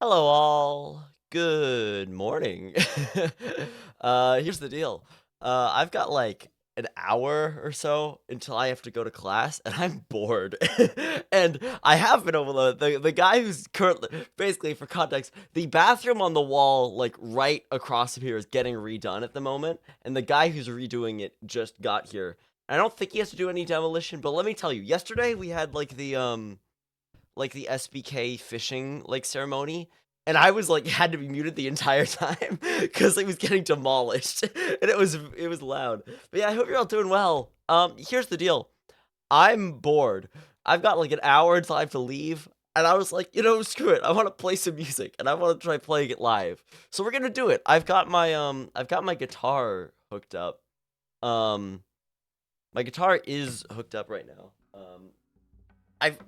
Hello, all. Good morning. Here's the deal. I've got like an hour or so until I have to go to class, and I'm bored. And I have been overloaded. The guy who's currently, basically, for context, the bathroom on the wall, like right across from here, is getting redone at the moment, and the guy who's redoing it just got here. I don't think he has to do any demolition, but let me tell you, yesterday we had like the SBK fishing like ceremony, and I was like had to be muted the entire time because it was getting demolished and it was loud. But yeah, I hope you're all doing well. Here's the deal. I'm bored. I've got like an hour until I have to leave. And I was like, screw it. I want to play some music and I want to try playing it live. So we're gonna do it. I've got my guitar hooked up. Um my guitar is hooked up right now.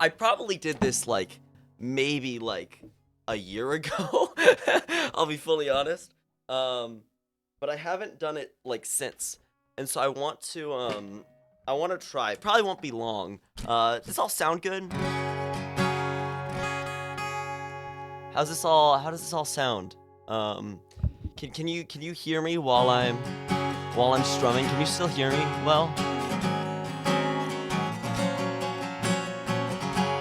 I probably did this like maybe like a year ago. I'll be fully honest. But I haven't done it like since, and so I want to try. Probably won't be long. Does this all sound good? How does this all sound? Um, can you hear me while I'm strumming? Can you still hear me? Well,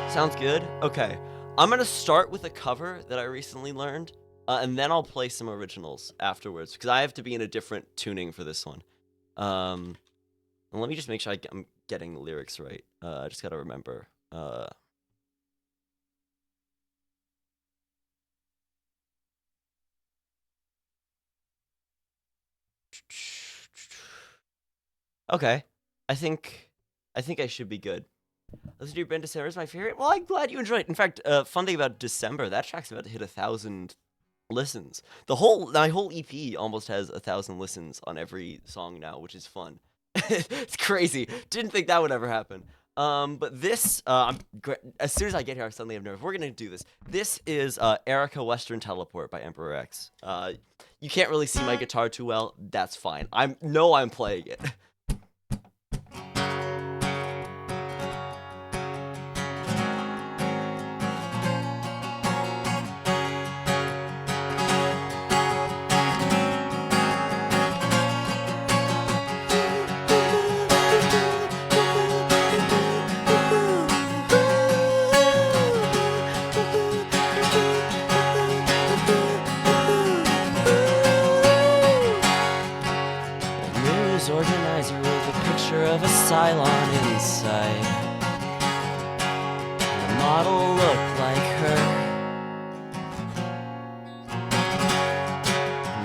sounds good. Okay. I'm gonna start with a cover that I recently learned, and then I'll play some originals afterwards because I have to be in a different tuning for this one. Um, and let me just make sure I'm getting the lyrics right. I just gotta remember. Okay. I think I think I should be good. Listen to your band December is my favorite. Well, I'm glad you enjoyed it. In fact, fun thing about December, that track's about to hit 1,000 listens. My whole EP almost has 1,000 listens on every song now, which is fun. It's crazy. Didn't think that would ever happen. But this, as soon as I get here, I suddenly have nerves. We're gonna do this. This is Erica Western Teleport by Emperor X. You can't really see my guitar too well. That's fine. I'm playing it. News organizer with a picture of a Cylon inside. The model looked like her.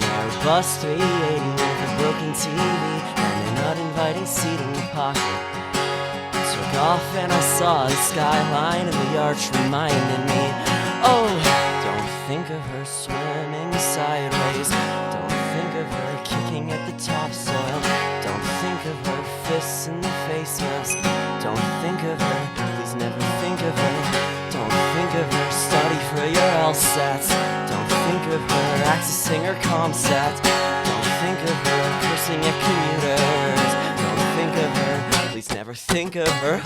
Airbus 380 with a broken TV and an uninviting seat in the pocket. Took off and I saw the skyline and the arch reminded me, oh, don't think of her swimming sideways. Don't think of her kicking at the topsoil. Don't think of her fists in the face mask. Don't think of her, please never think of her. Don't think of her, study for your LSATs. Don't think of her, accessing her ComSat. Don't think of her, cursing at commuters. Don't think of her, please never think of her.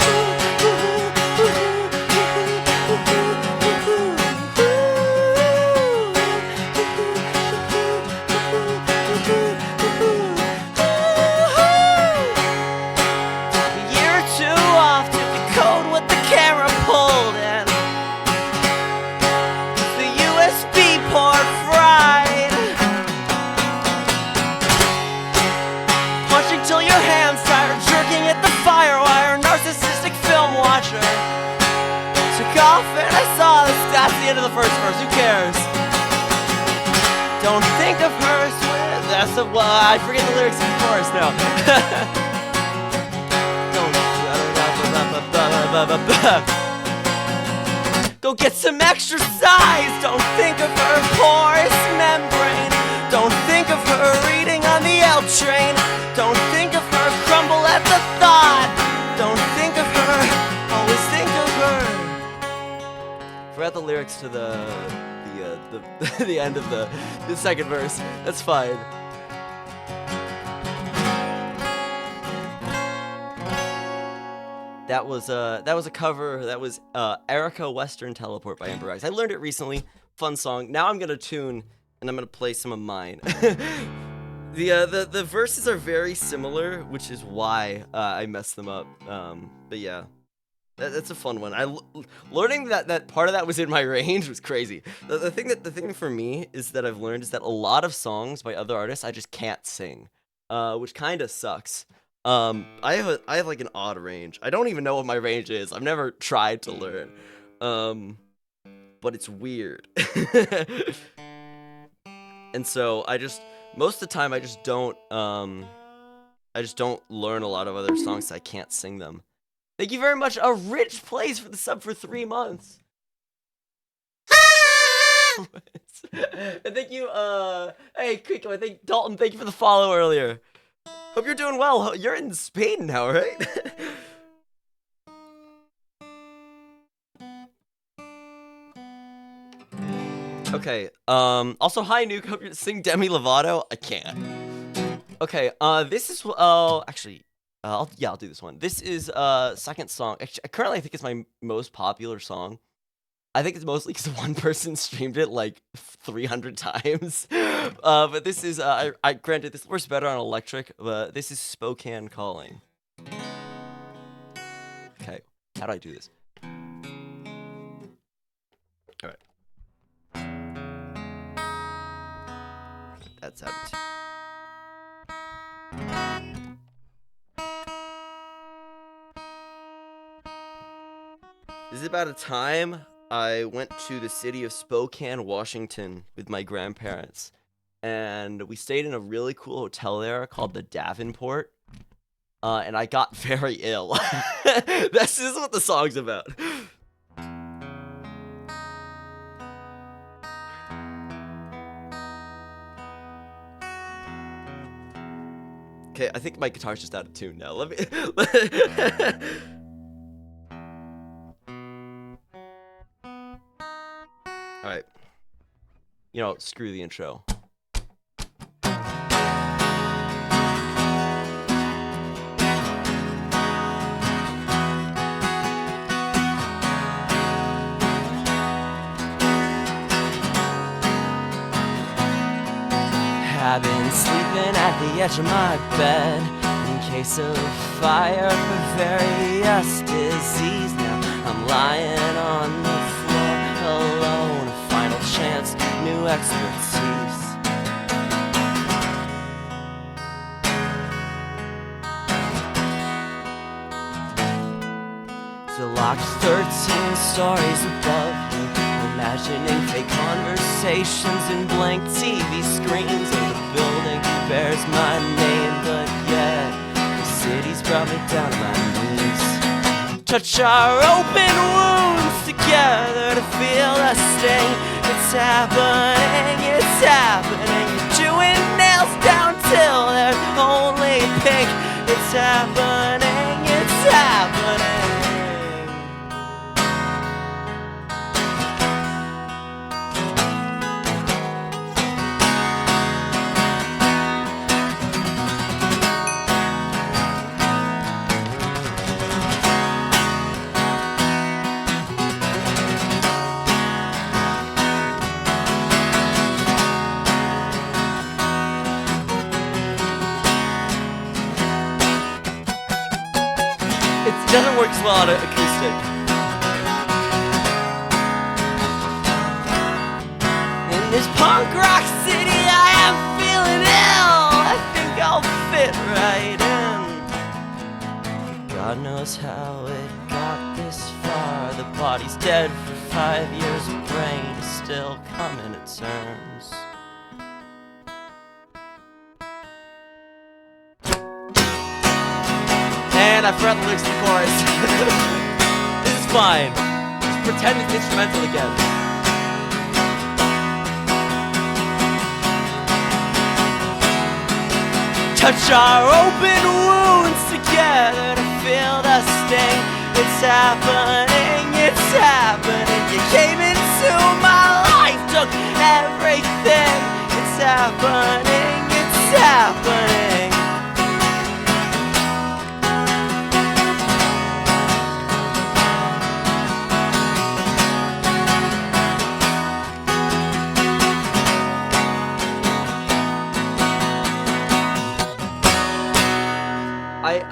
That's the end of the first verse, who cares? Don't think of her as that's the I forget the lyrics of the chorus now. Don't go get some exercise. Don't think of her porous membrane. Don't think of her reading on the L train. Don't think of her crumble at the thought. Don't think of her, always think of her. Forgot the lyrics to the end of the second verse. That's fine. That was a cover. That was Erica Western Teleport by Emperor X. I learned it recently. fun song. Now I'm gonna tune, and I'm gonna play some of mine. The verses are very similar, which is why I messed them up. But yeah, that's a fun one. Learning that part of that was in my range was crazy. The thing for me is that I've learned is that a lot of songs by other artists I just can't sing, which kind of sucks. I have like an odd range. I don't even know what my range is. I've never tried to learn. But it's weird. And so most of the time I just don't learn a lot of other songs so I can't sing them. Thank you very much, A Rich Place, for the sub for 3 months. And thank you, hey, Kiko, Dalton, thank you for the follow earlier. Hope you're doing well. You're in Spain now, right? Okay, also, hi, Nuke, hope you sing Demi Lovato. I can't. Okay, this is, actually, I'll do this one. This is, second song. Actually, currently, I think it's my most popular song. I think it's mostly because one person streamed it, like, 300 times. But this is, granted, this works better on electric, but this is Spokane Calling. Okay, how do I do this? Alright. That's how it is. This is about a time I went to the city of Spokane, Washington with my grandparents. And we stayed in a really cool hotel there called the Davenport. And I got very ill. This is what the song's about. Okay, I think my guitar's just out of tune now. Let me... Alright. You know, screw the intro. I've been sleeping at the edge of my bed in case of fire or various disease. Now I'm lying on the floor alone, a final chance, new expertise. So locked 13 stories above you, imagining fake conversations and blank TV screens. The building bears my name, but yet the city's brought me down to my knees. Touch our open wounds together to feel the sting. It's happening, it's happening. You're chewing nails down till they're only pink. It's happening, it's happening. It doesn't work as well on acoustic. In this punk rock city, I am feeling ill. I think I'll fit right in. God knows how it got this far. The body's dead for 5 years, the brain is still coming to terms. And I forgot the lyrics to the chorus. This is fine. Just pretend it's instrumental again. Touch our open wounds together to feel the sting. It's happening, it's happening. You came into my life, took everything. It's happening, it's happening.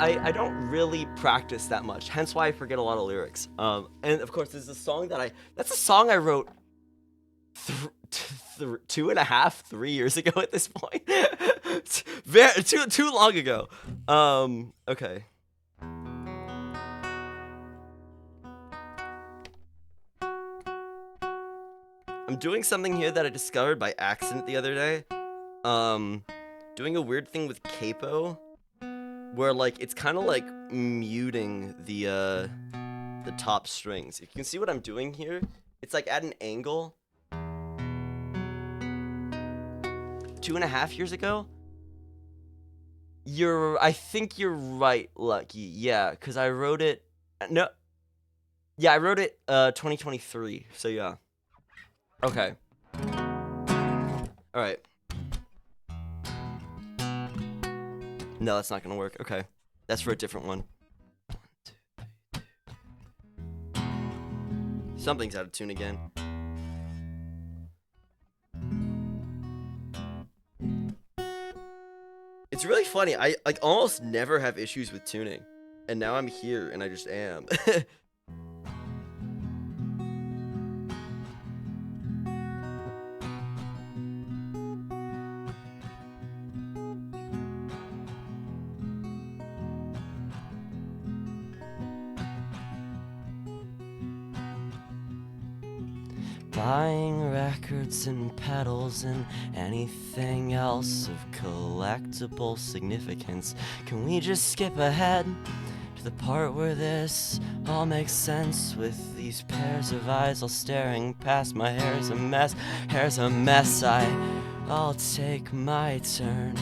I don't really practice that much, hence why I forget a lot of lyrics. And of course, there's a song that's a song I wrote 2.5, 3 years ago at this point. Very too long ago. Okay. I'm doing something here that I discovered by accident the other day. Doing a weird thing with capo, where like it's kind of like muting the top strings. If you can see what I'm doing here, it's like at an angle. 2.5 years ago. I think you're right, Lucky. Yeah, because I wrote it. No. Yeah, I wrote it 2023. So yeah. Okay. All right. No, that's not gonna work. Okay, that's for a different one. 1, 2, 3, 2. Something's out of tune again. It's really funny. I like almost never have issues with tuning, and now I'm here and I just am. Buying records and pedals and anything else of collectible significance. Can we just skip ahead to the part where this all makes sense? With these pairs of eyes all staring past, my hair's a mess, I'll take my turn.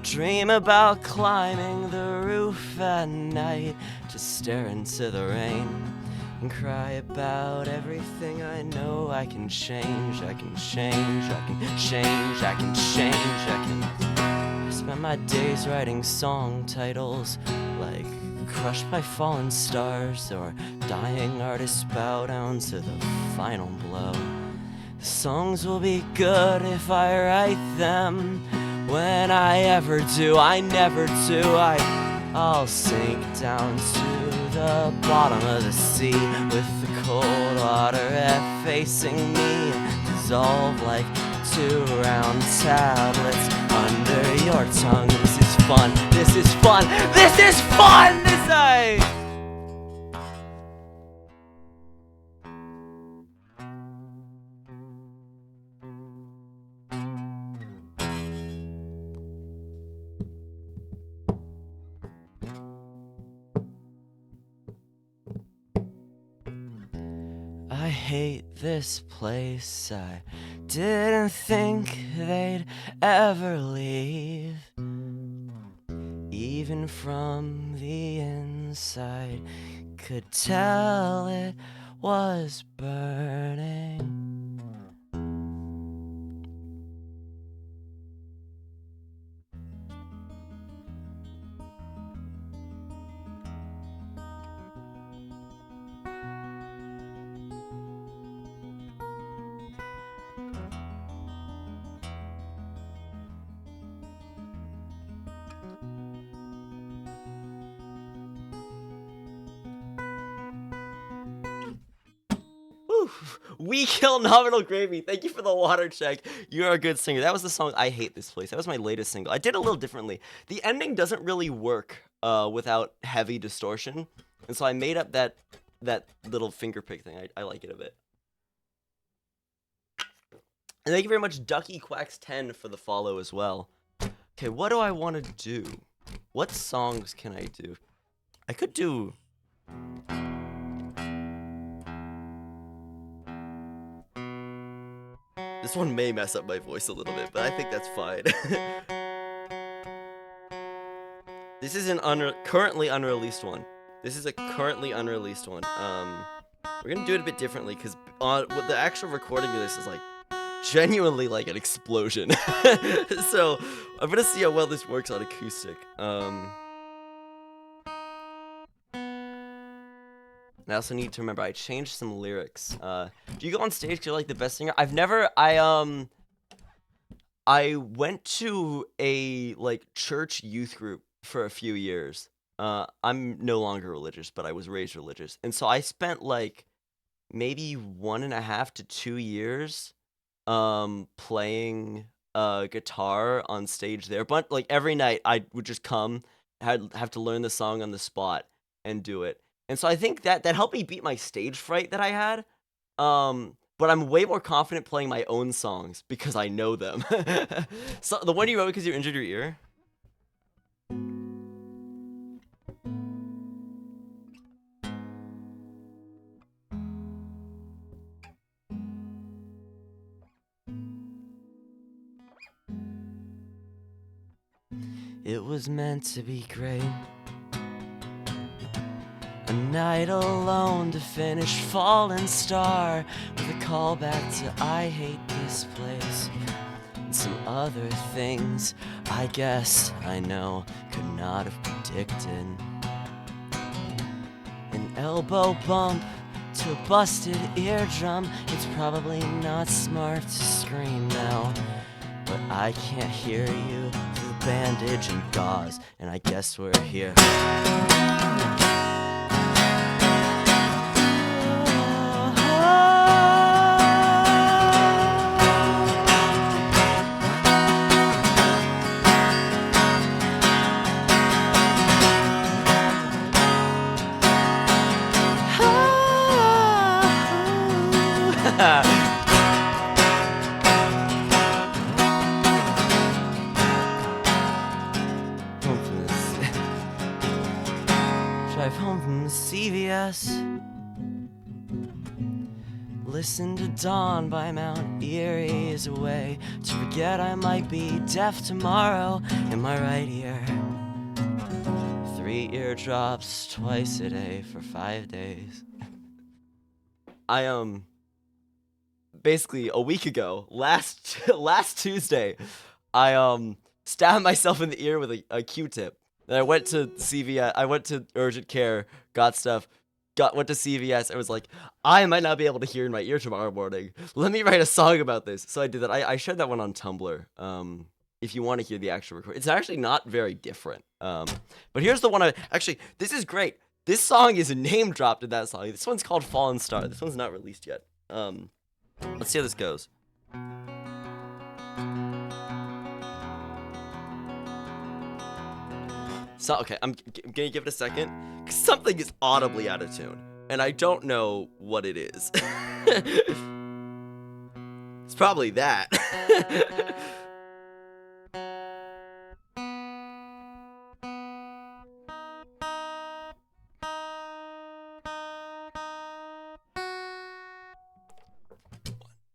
Dream about climbing the roof at night, just stare into the rain and cry about everything I know I can change. I can spend my days writing song titles like Crushed by Fallen Stars or Dying Artists Bow Down to the Final Blow. The songs will be good if I write them. When I ever do, I never do. I'll sink down to the bottom of the sea with the cold water effacing me and dissolve like 2 round tablets under your tongue. This is fun. I hate this place. I didn't think they'd ever leave. Even from the inside, could tell it was burning. We Kill Nominal Gravy. Thank you for the water check. You're a good singer. That was the song I Hate This Place. That was my latest single. I did a little differently. The ending doesn't really work without heavy distortion. And so I made up that little finger pick thing. I like it a bit. And thank you very much, Ducky Quacks 10 for the follow as well. Okay, what do I want to do? What songs can I do? I could do... This one may mess up my voice a little bit, but I think that's fine. This is an currently unreleased one. This is a currently unreleased one. We're gonna do it a bit differently because what the actual recording of this is like genuinely like an explosion. So I'm gonna see how well this works on acoustic. I also need to remember I changed some lyrics. Do you go on stage because you're like the best singer? I went to a like church youth group for a few years. I'm no longer religious, but I was raised religious, and so I spent like maybe 1.5 to 2 years playing guitar on stage there. But like every night I would just come, had have to learn the song on the spot and do it. And so I think that helped me beat my stage fright that I had. But I'm way more confident playing my own songs because I know them. So the one you wrote because you injured your ear? It was meant to be great. A night alone to finish Fallen Star with a callback to I Hate This Place and some other things I guess I know could not have predicted. An elbow bump to a busted eardrum. It's probably not smart to scream now, but I can't hear you through bandage and gauze, and I guess we're here. Drive home from the CVS. Listen to Dawn by Mount Erie is a way to forget I might be deaf tomorrow in my right ear. 3 eardrops twice a day for 5 days. I basically a week ago, last Tuesday, I stabbed myself in the ear with a Q-tip. Then I went to CVS. I went to urgent care, got stuff, went to CVS. I was like, I might not be able to hear in my ear tomorrow morning. Let me write a song about this. So I did that. I shared that one on Tumblr. If you want to hear the actual record, it's actually not very different. But here's the one this is great. This song is a name dropped in that song. This one's called Fallen Star. This one's not released yet. Let's see how this goes. So, okay, I'm gonna give it a second, because something is audibly out of tune, and I don't know what it is. It's probably that.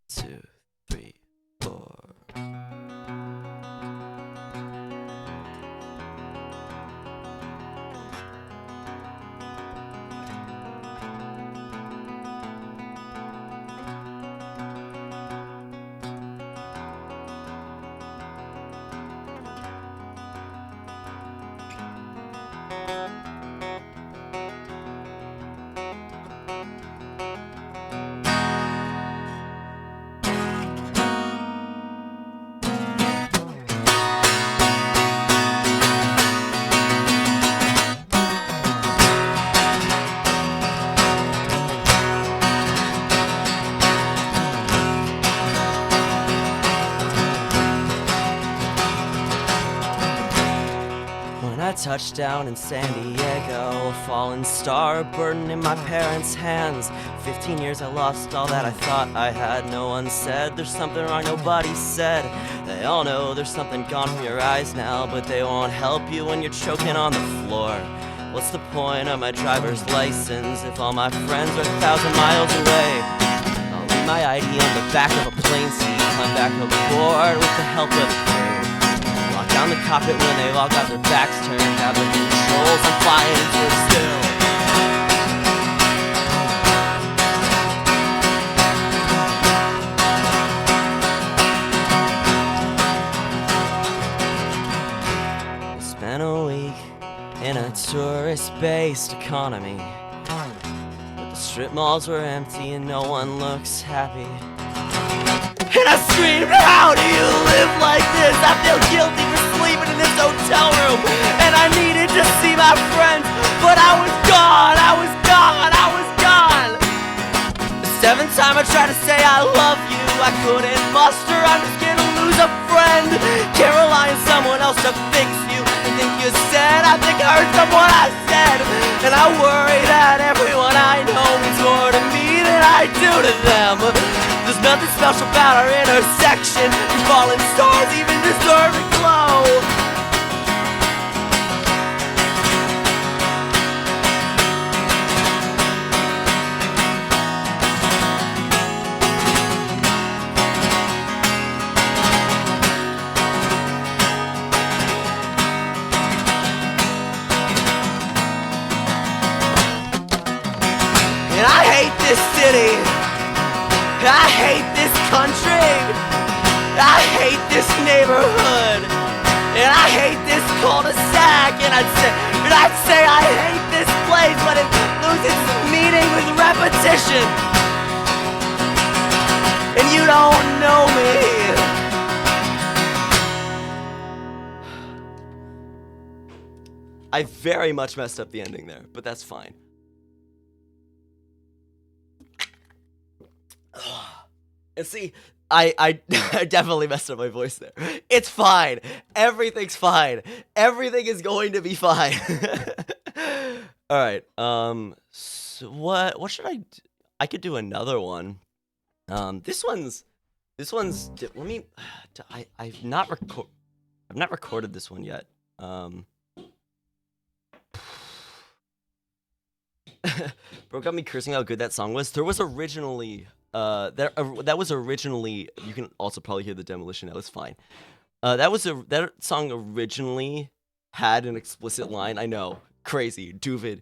Two, three, four. Touchdown in San Diego, a fallen star, a burden in my parents' hands. 15 years I lost all that I thought I had. No one said there's something wrong, nobody said. They all know there's something gone from your eyes now, but they won't help you when you're choking on the floor. What's the point of my driver's license if all my friends are 1,000 miles away? I'll leave my ID on the back of a plane seat, climb back aboard with the help of the crew. Down the cockpit when they've all got their backs turned, have the controls, I'm flying into it still. We spent a week in a tourist-based economy, but the strip malls were empty and no one looks happy. And I screamed, how do you live like this? I feel guilty for sleeping in this hotel room, and I needed to see my friends, but I was gone, I was gone, I was gone. The seventh time I tried to say I love you, I couldn't muster, I'm just gonna lose a friend. Can't rely on someone else to fix you. I think you said, I think I heard someone I said, and I worry that everyone I know means more to me than I do to them. There's nothing special about our intersection. We fallen stars even deserve to glow. And I hate this city, I hate this country, I hate this neighborhood, and I hate this cul-de-sac. And I'd say I hate this place, but it loses meaning with repetition. And you don't know me. I very much messed up the ending there, but that's fine. And see, I definitely messed up my voice there. It's fine. Everything's fine. Everything is going to be fine. All right. So what should I do? I could do another one. This one's. Let me. I've not recorded this one yet. Bro got me cursing how good that song was. There was originally. That was originally. You can also probably hear the demolition. That was fine. That song originally had an explicit line. I know, crazy, Duvid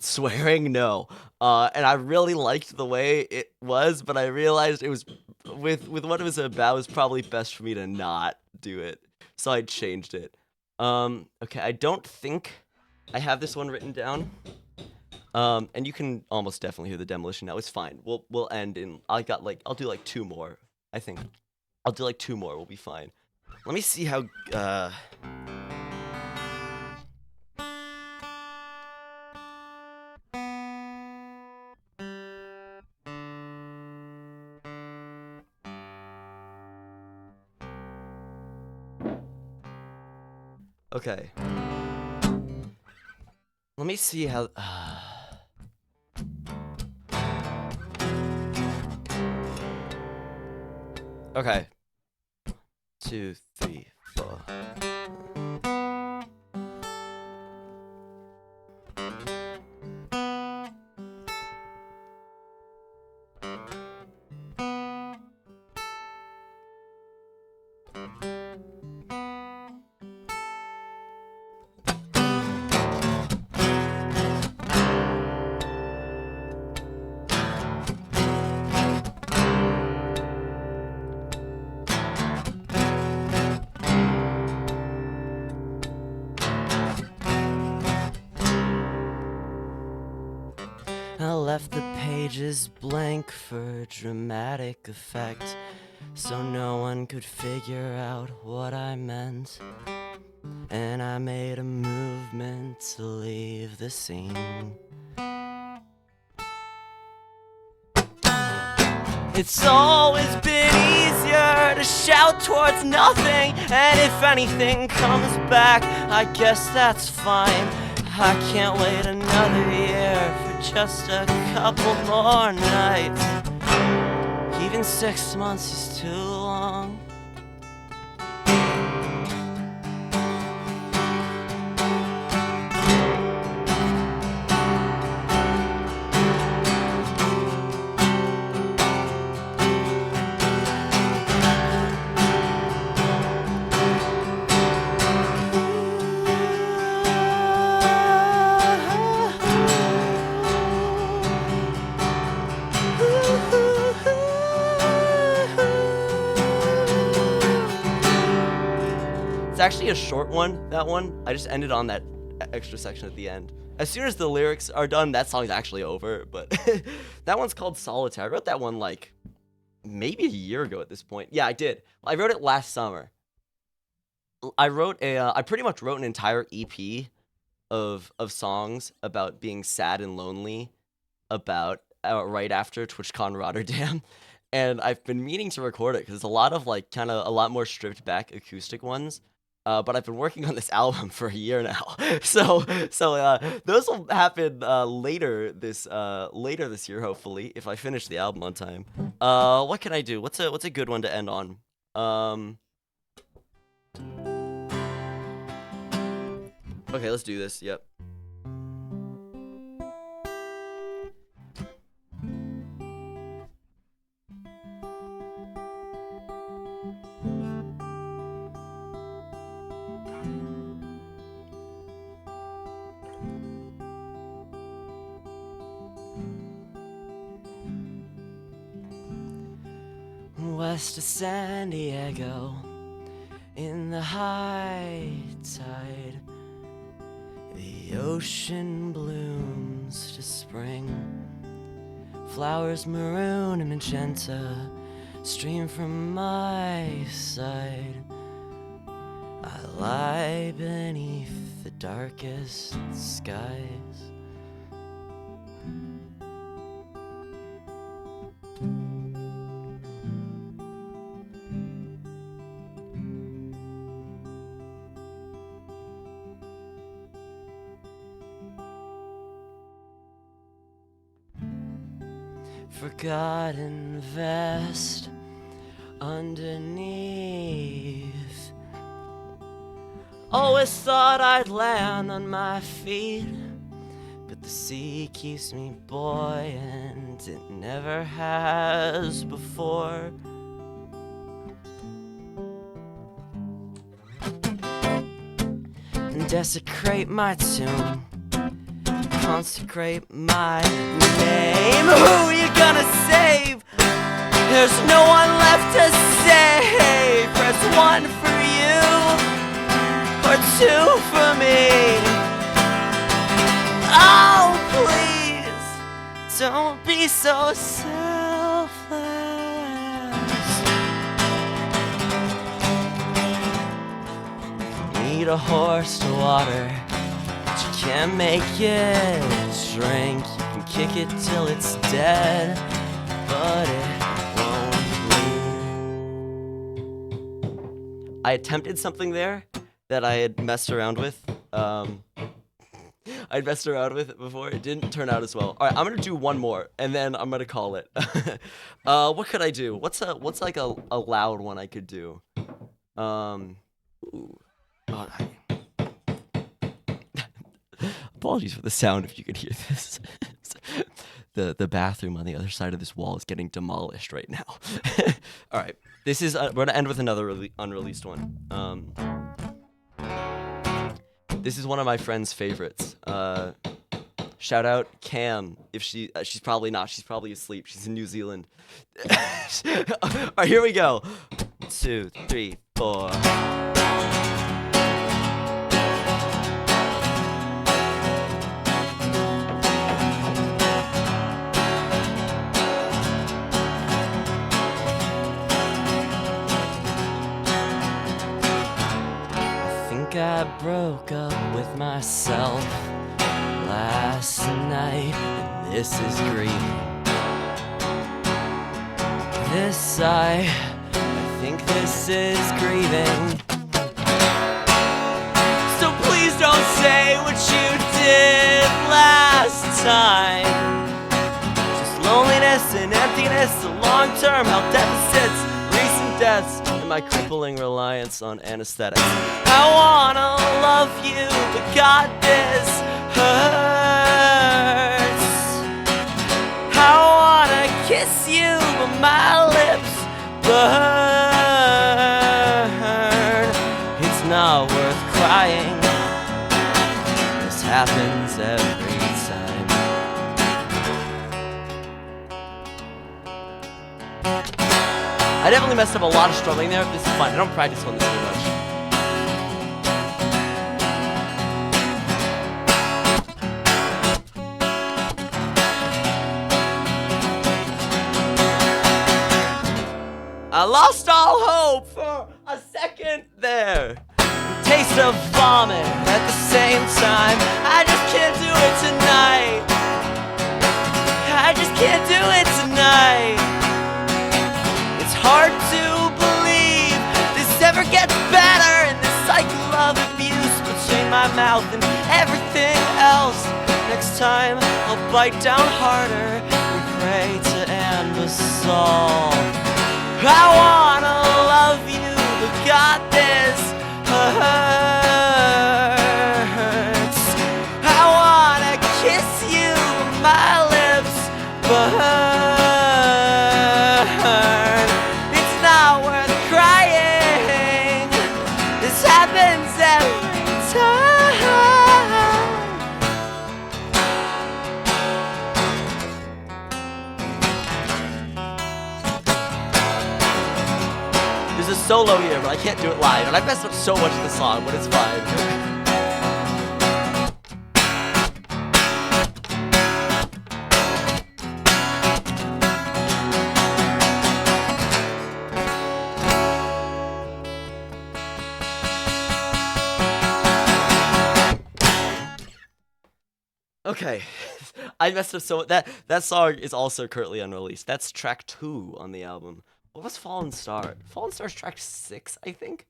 swearing. No, and I really liked the way it was, but I realized it was with what it was about. It was probably best for me to not do it, so I changed it. Okay, I don't think I have this one written down. And you can almost definitely hear the demolition now. It's fine. We'll end in. I'll do like 2 more. I think I'll do like 2 more. We'll be fine. Let me see how. Okay. Let me see how. Okay. 2, 3, 4. I left the pages blank for dramatic effect, so no one could figure out what I meant. And I made a movement to leave the scene. It's always been easier to shout towards nothing, and if anything comes back, I guess that's fine. I can't wait another year for just a couple more nights. Even 6 months is too long. It's actually a short one, that one. I just ended on that extra section at the end. As soon as the lyrics are done, that song's actually over, but that one's called Solitaire. I wrote that one like maybe a year ago at this point. Yeah, I did. I wrote it last summer. I pretty much wrote an entire EP of songs about being sad and lonely about right after TwitchCon Rotterdam, and I've been meaning to record it because it's a lot of like kind of a lot more stripped back acoustic ones. But I've been working on this album for a year now, so those will happen later this year, hopefully, if I finish the album on time. What can I do? What's a good one to end on? Okay, let's do this. Yep. West of San Diego, in the high tide, the ocean blooms to spring. Flowers maroon and magenta stream from my side. I lie beneath the darkest skies. Forgotten vest underneath. Always thought I'd land on my feet, but the sea keeps me buoyant. It never has before. And desecrate my tomb, consecrate my name. Who are you gonna save? There's no one left to save. Press 1 for you, or 2 for me. Oh, please, don't be so selfless. Need a horse to water, can't make it drink. You can kick it till it's dead, but it won't bleed. I attempted something there that I had messed around with. I'd messed around with it before. It didn't turn out as well. All right, I'm gonna do one more, and then I'm gonna call it. What could I do? What's like a loud one I could do? Ooh. Oh, apologies for the sound if you could hear this. The bathroom on the other side of this wall is getting demolished right now. All right, this is we're gonna end with another unreleased one. This is one of my friend's favorites. Shout out Cam. If she's probably not. She's probably asleep. She's in New Zealand. All right, here we go. 2, 3, 4. I broke up with myself last night, and this is grief. I think this is grieving. So please don't say what you did last time. Just loneliness and emptiness, the long-term health deficits, recent deaths, and my crippling reliance on anesthetics. I wanna love you, but God, this hurts. I wanna kiss you, but my lips burn. It's not worth crying. This happens every time. I definitely messed up a lot of strumming there. This is fun. I don't practice on this too much. I lost all hope for a second there. Taste of vomit at the same time. I just can't do it tonight. I just can't do it tonight. It's hard to believe this ever gets better in this cycle of abuse between my mouth and everything else. Next time I'll bite down harder and pray to end this all. I wanna love you, but God, this hurts. I wanna kiss you, but my lips burn. It's not worth crying. This happens every time. There's a solo here, but I can't do it live, and I messed up so much of the song, but it's fine. Okay, I messed up so that song is also currently unreleased. That's track 2 on the album. What was Fallen Star? Fallen Star's track 6, I think.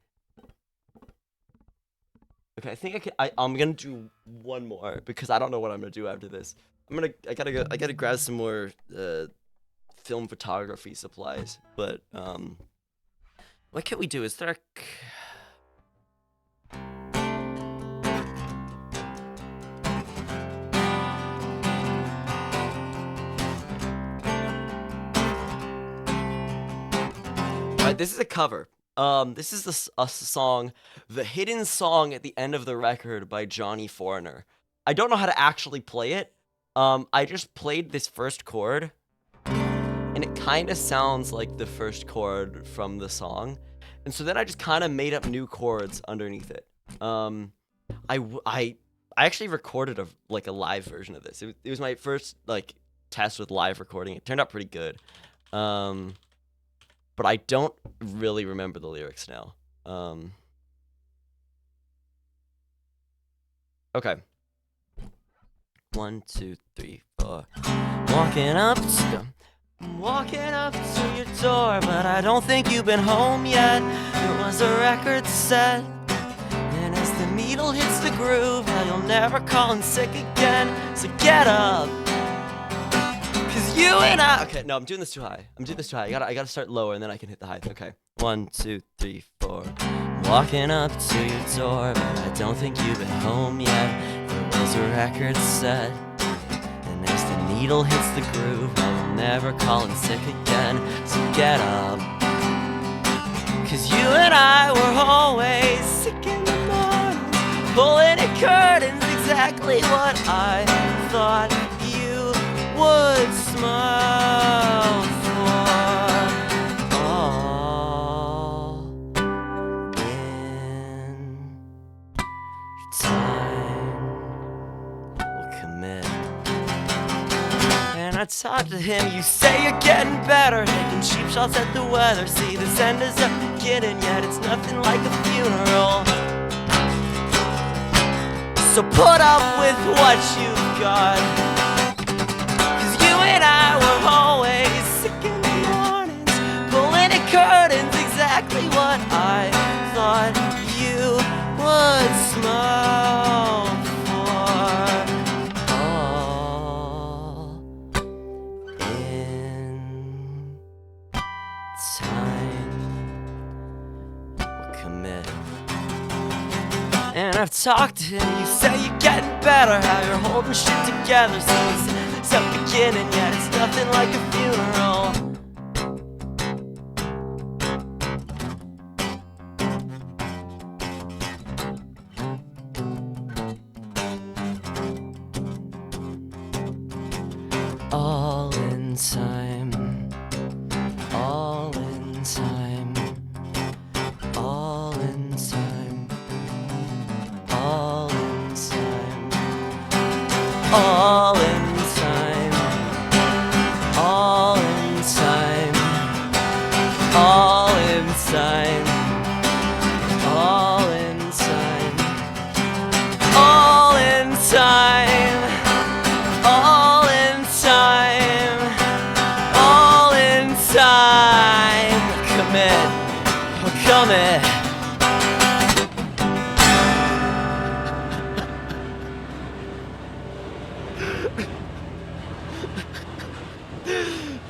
Okay, I think I'm gonna do one more because I don't know what I'm gonna do after this. I gotta grab some more film photography supplies. But what can we do? Is there Alright, this is a cover. This is a song, the hidden song at the end of the record by Johnny Foreigner. I don't know how to actually play it. I just played this first chord, and it kind of sounds like the first chord from the song. And so then I just kind of made up new chords underneath it. I actually recorded a live version of this. It was my first test with live recording. It turned out pretty good. But I don't really remember the lyrics now. Okay. 1, 2, 3, 4. Walking up to your door, but I don't think you've been home yet. There was a record set, and as the needle hits the groove, now you'll never call in sick again. So get up. Cause you and I. Okay, no, I'm doing this too high. I gotta start lower and then I can hit the high. Okay. 1, 2, 3, 4. Walking up to your door, but I don't think you've been home yet. There was a record set, and as the needle hits the groove, I'll never call in sick again. So get up. Cause you and I were always sick in the mornings, pulling at curtains, exactly what I thought would smile for. All in time will commit. And I talked to him, you say you're getting better, taking cheap shots at the weather. See, this end is a beginning, yet it's nothing like a funeral. So put up with what you've got. And I were always sick in the mornings, pulling at curtains, exactly what I thought you would smile for. All in time will commit. And I've talked to him, you say you're getting better, how you're holding shit together, so it's a beginning, yet it's nothing like a funeral. All in time, all in time, all in time, all in time, all in time. All coming.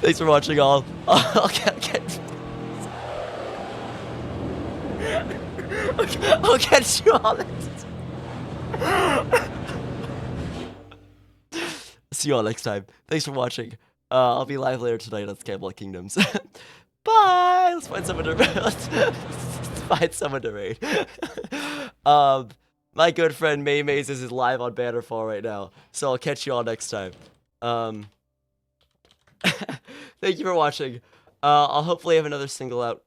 Thanks for watching, all. I'll catch you all next. See you all next time. Thanks for watching. I'll be live later tonight on Scamblot Kingdoms. Bye. Let's find someone to let's find someone to raid. My good friend May Maze is live on Bannerfall right now, so I'll catch you all next time. Thank you for watching. I'll hopefully have another single out